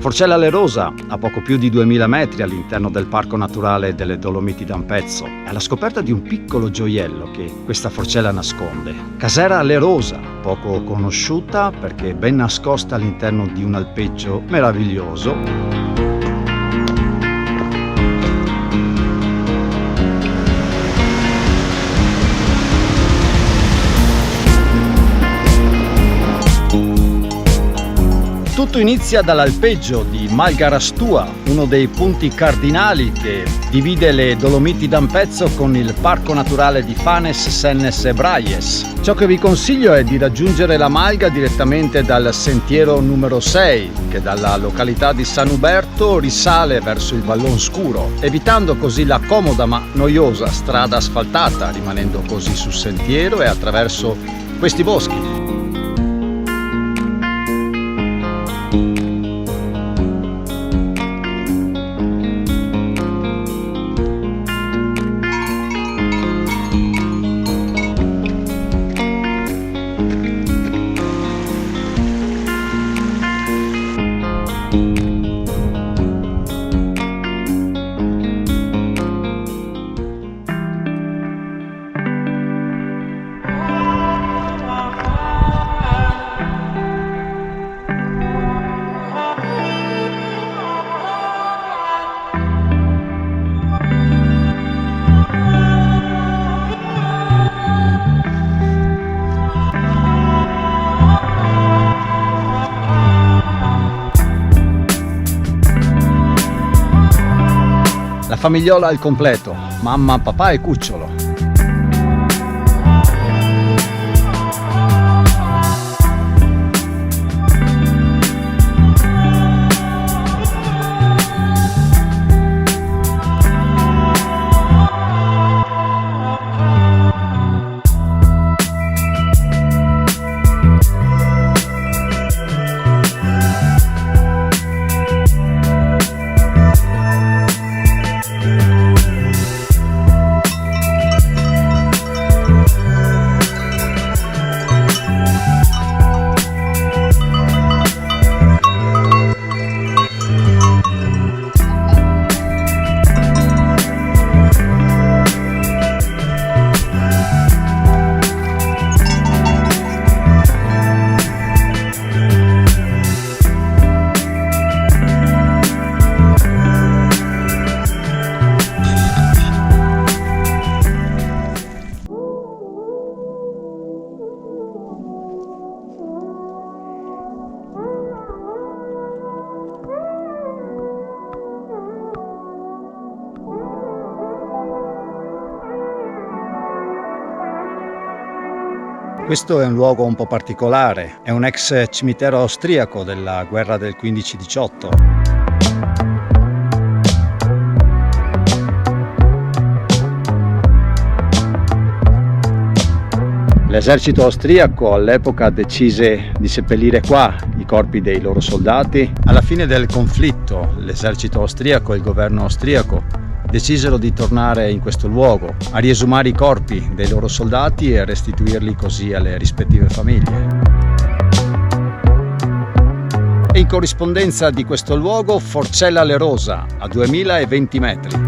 Forcella Le Rosa, a poco più di 2000 metri all'interno del Parco Naturale delle Dolomiti d'Ampezzo, è alla scoperta di un piccolo gioiello che questa forcella nasconde. Casera Le Rosa, poco conosciuta perché ben nascosta all'interno di un alpeggio meraviglioso. Tutto inizia dall'alpeggio di Malgarastua, uno dei punti cardinali che divide le Dolomiti d'Ampezzo con il Parco Naturale di Fanes, Sennes e Braies. Ciò che vi consiglio è di raggiungere la Malga direttamente dal sentiero numero 6, che dalla località di San Uberto risale verso il Vallon Scuro, evitando così la comoda ma noiosa strada asfaltata, rimanendo così sul sentiero e attraverso questi boschi. La famigliola al completo, mamma, papà e cucciolo. Questo è un luogo un po' particolare, è un ex cimitero austriaco della guerra del 15-18. L'esercito austriaco all'epoca decise di seppellire qua i corpi dei loro soldati. Alla fine del conflitto l'esercito austriaco e il governo austriaco decisero di tornare in questo luogo a riesumare i corpi dei loro soldati e restituirli così alle rispettive famiglie. E in corrispondenza di questo luogo Forcella Le Rosa a 2020 metri.